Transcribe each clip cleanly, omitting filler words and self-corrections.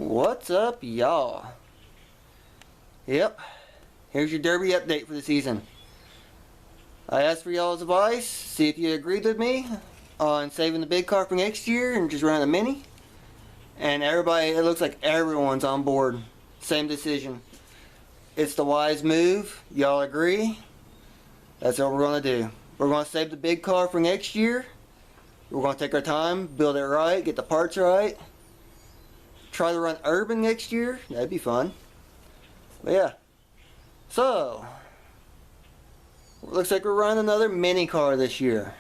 What's up, y'all? Yep, here's your Derby update for the season. I asked for y'all's advice, see if you agreed with me on saving the big car for next year and just running a mini. And everybody, it looks like everyone's on board. Same decision. It's the wise move. Y'all agree? That's what we're going to do. We're going to save the big car for next year. We're going to take our time, build it right, get the parts right. Try to run urban next year. That'd be fun. But yeah. So, looks like we're running another mini car this year.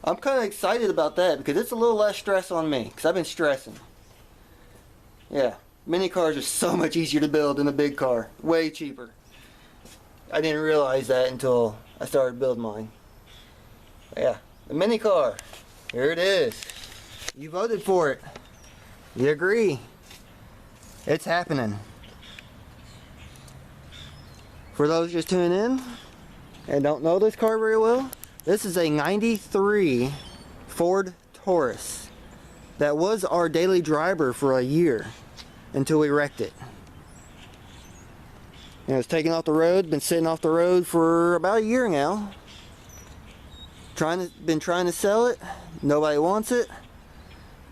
I'm kind of excited about that because it's a little less stress on me because I've been stressing. Yeah, mini cars are so much easier to build than a big car. Way cheaper. I didn't realize that until I started building mine. But yeah, the mini car. Here it is. You voted for it. You agree. It's happening. For those just tuning in and don't know this car very well, this is a 93 Ford Taurus that was our daily driver for a year until we wrecked it. And it was taken off the road, been sitting off the road for about a year now. Been trying to sell it. Nobody wants it.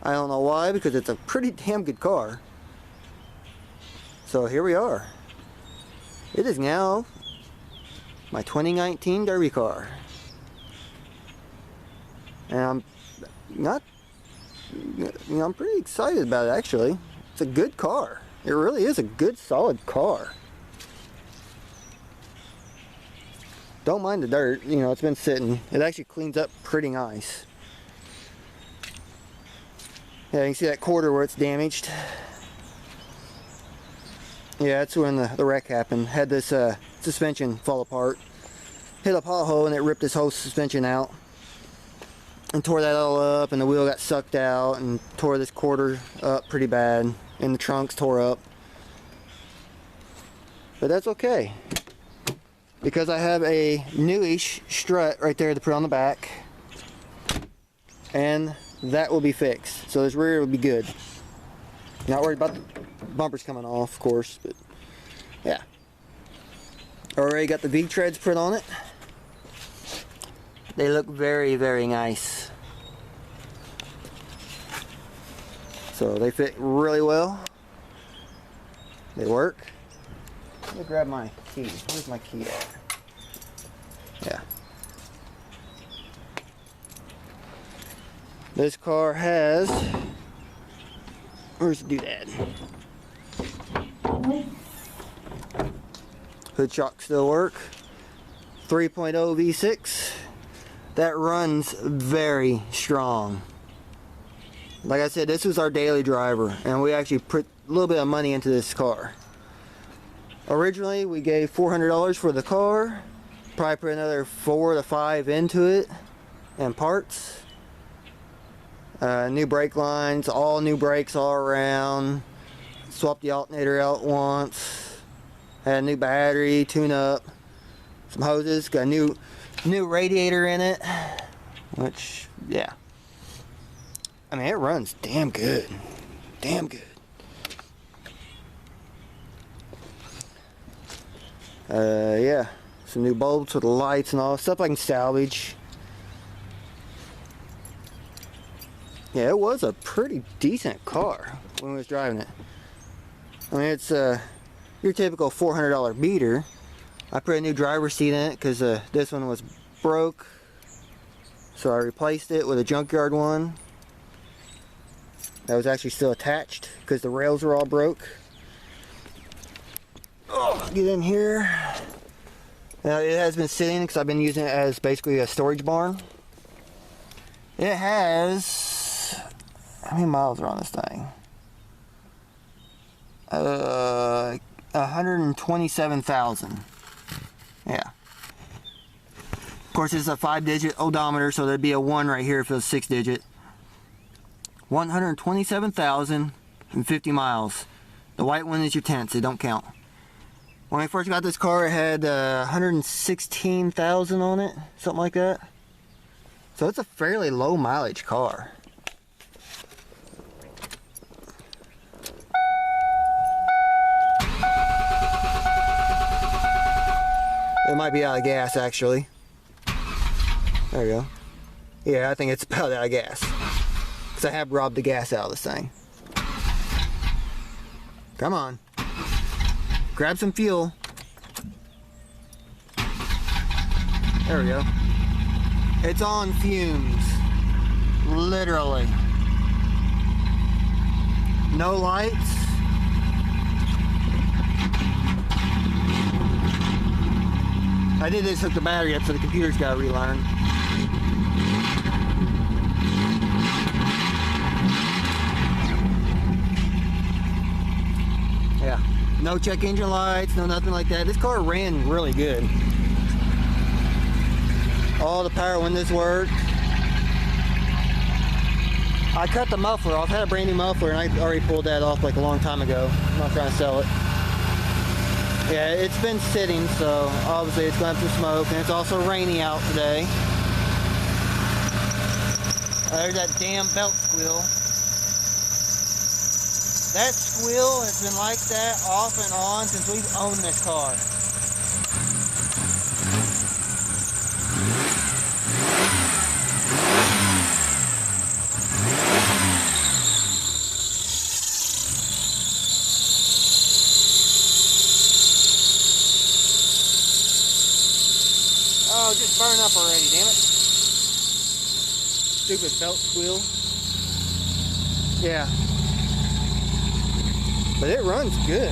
I don't know why, because it's a pretty damn good car. So here we are. It is now my 2019 Derby car. And I'm pretty excited about it actually. It's a good car. It really is a good solid car. Don't mind the dirt, you know, it's been sitting. It actually cleans up pretty nice. Yeah, you can see that quarter where it's damaged. Yeah, that's when the wreck happened. Had this suspension fall apart. Hit a pothole and it ripped this whole suspension out. And tore that all up, and the wheel got sucked out and tore this quarter up pretty bad. And the trunks tore up. But that's okay. Because I have a newish strut right there to put on the back. And that will be fixed. So this rear will be good. Not worried about the bumpers coming off, of course, but yeah. Already got the V-treads put on it. They look very, very nice. So they fit really well. They work. Let me grab my key. Where's my key at? Yeah. This car has, where's the doodad? Hood shocks still work. 3.0 V6. That runs very strong. Like I said, this was our daily driver, and we actually put a little bit of money into this car. Originally, we gave $400 for the car. Probably put another 4 to 5 into it, and parts. New brake lines, all new brakes all around. Swapped the alternator out once. Had a new battery, tune up. Some hoses, got a new radiator in it. Which, yeah. I mean, it runs damn good. Damn good. Yeah. Some new bulbs with the lights and all. Stuff I can salvage. Yeah, it was a pretty decent car when we was driving it. I mean, it's your typical $400 beater. I put a new driver's seat in it because this one was broke. So I replaced it with a junkyard one. That was actually still attached because the rails were all broke. Oh, get in here. Now it has been sitting because I've been using it as basically a storage barn. It has, how many miles are on this thing? 127,000. Yeah. Of course, it's a 5-digit odometer, so there'd be a 1 right here if it was 6-digit. 127,050 miles. The white one is your tenths, they don't count. When I first got this car, it had 116,000 on it, something like that. So it's a fairly low mileage car. might be out of gas, actually. There we go. Yeah, I think it's about out of gas. Because I have robbed the gas out of this thing. Come on. Grab some fuel. There we go. It's on fumes. Literally. No lights. I did just hook the battery up so the computer's got to relearn. Yeah. No check engine lights, no nothing like that. This car ran really good. All the power windows work. I cut the muffler off. I had a brand new muffler and I already pulled that off like a long time ago. I'm not trying to sell it. Yeah, it's been sitting, so obviously it's going to have some smoke, and it's also rainy out today. There's that damn belt squeal. That squeal has been like that off and on since we've owned this car. Oh, just burn up already, damn it. Stupid belt squeal. Yeah. But it runs good.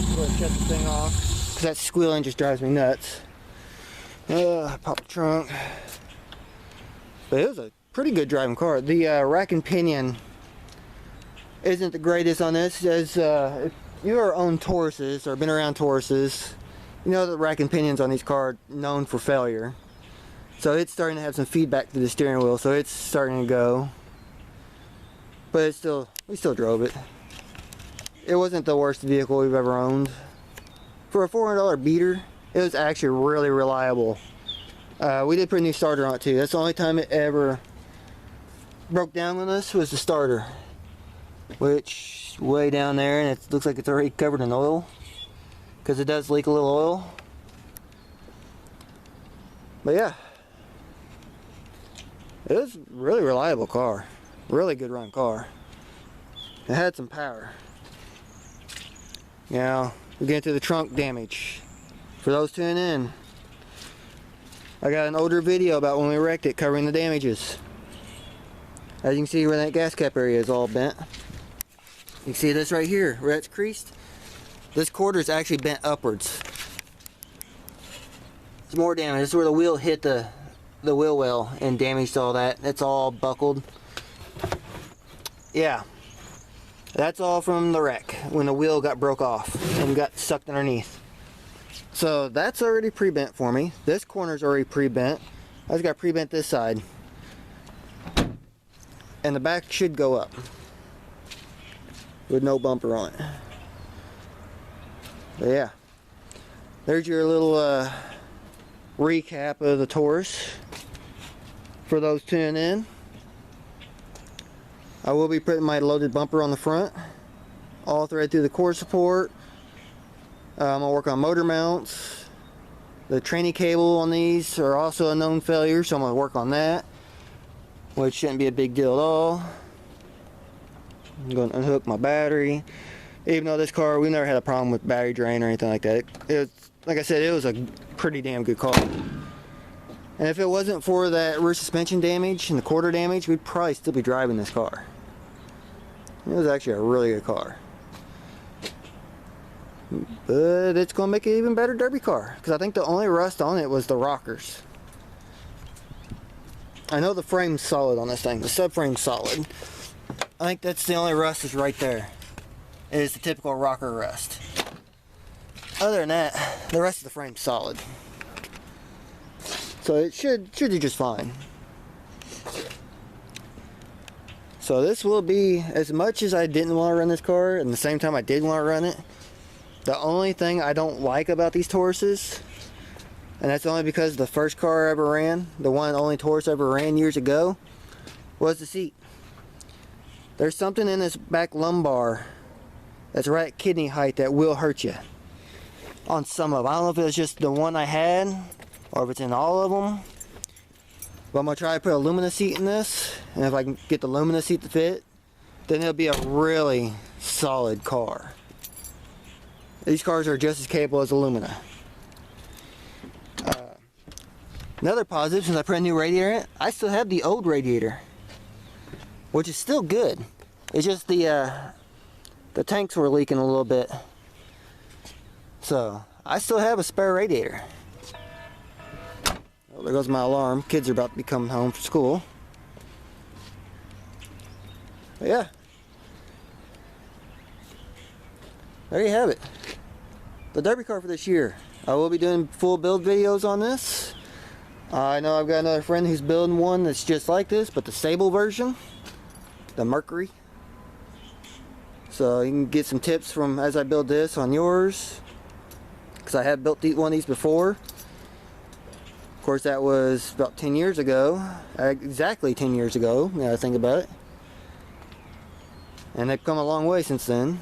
Go ahead and shut the thing off. Because that squealing just drives me nuts. Pop the trunk. But it was a pretty good driving car. The rack and pinion isn't the greatest on this. As if you are owned Tauruses or been around Tauruses, you know the rack and pinions on these cars are known for failure. So it's starting to have some feedback to the steering wheel, so it's starting to go. But it's still, we still drove it. It wasn't the worst vehicle we've ever owned. For a $400 beater, it was actually really reliable. We did put a new starter on it too. That's the only time it ever broke down on us was the starter, which way down there, and it looks like it's already covered in oil because it does leak a little oil. But yeah, it was a really reliable car, really good run car. It had some power. Now we get into the trunk damage. For those tuning in, I got an older video about when we wrecked it covering the damages. As you can see where that gas cap area is all bent. You can see this right here where it's creased. This quarter is actually bent upwards. There's more damage. This is where the wheel hit the wheel well and damaged all that. It's all buckled. Yeah. That's all from the wreck when the wheel got broke off and got sucked underneath. So that's already pre-bent for me. This corner's already pre-bent. I just got pre-bent this side. And the back should go up with no bumper on it. But yeah, there's your little recap of the Taurus for those tuning in. I will be putting my loaded bumper on the front, all thread through the core support. I'm gonna work on motor mounts. The tranny cable on these are also a known failure, so I'm gonna work on that, which shouldn't be a big deal at all. I'm going to unhook my battery. Even though this car, we never had a problem with battery drain or anything like that. Like I said, it was a pretty damn good car. And if it wasn't for that rear suspension damage and the quarter damage, we'd probably still be driving this car. It was actually a really good car. But it's going to make it an even better derby car. Because I think the only rust on it was the rockers. I know the frame's solid on this thing. The subframe's solid. I think that's the only rust is right there. It is the typical rocker rust. Other than that, the rest of the frame's solid. So it should do just fine. So this will be, as much as I didn't want to run this car, and at the same time I did want to run it, the only thing I don't like about these Tauruses And that's only because the first car I ever ran, the one only Taurus I ever ran years ago, was the seat. There's something in this back lumbar that's right at kidney height that will hurt you. On some of them. I don't know if it was just the one I had, or if it's in all of them. But I'm going to try to put a Lumina seat in this, and if I can get the Lumina seat to fit, then it'll be a really solid car. These cars are just as capable as the Lumina. Another positive, since I put a new radiator in it, I still have the old radiator, which is still good. It's just the tanks were leaking a little bit. So, I still have a spare radiator. Oh, there goes my alarm. Kids are about to be coming home from school. But yeah. There you have it. The derby car for this year. I will be doing full build videos on this. I know I've got another friend who's building one that's just like this, but the Sable version, the Mercury. So you can get some tips from as I build this on yours, because I have built one of these before. Of course, that was about 10 years ago, exactly 10 years ago, now I think about it. And they've come a long way since then.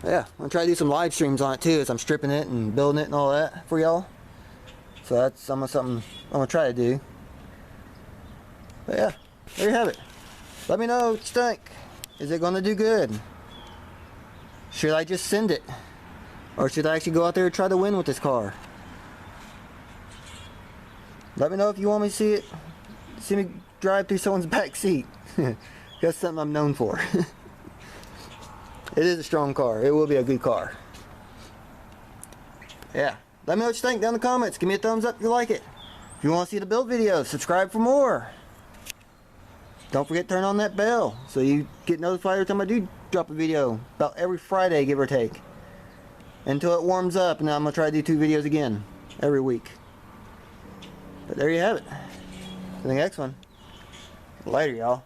Yeah, I'm gonna try to do some live streams on it too, as I'm stripping it and building it and all that for y'all. So that's something I'm gonna try to do. But yeah, there you have it. Let me know what you think. Is it gonna do good? Should I just send it? Or should I actually go out there and try to win with this car? Let me know if you want me to see me drive through someone's back seat. That's something I'm known for. It is a strong car. It will be a good car. Yeah. Let me know what you think down in the comments. Give me a thumbs up if you like it. If you want to see the build videos, subscribe for more. Don't forget to turn on that bell so you get notified every time I do drop a video. About every Friday, give or take. Until it warms up, and then I'm going to try to do 2 videos again every week. But there you have it. See you in the next one. Later, y'all.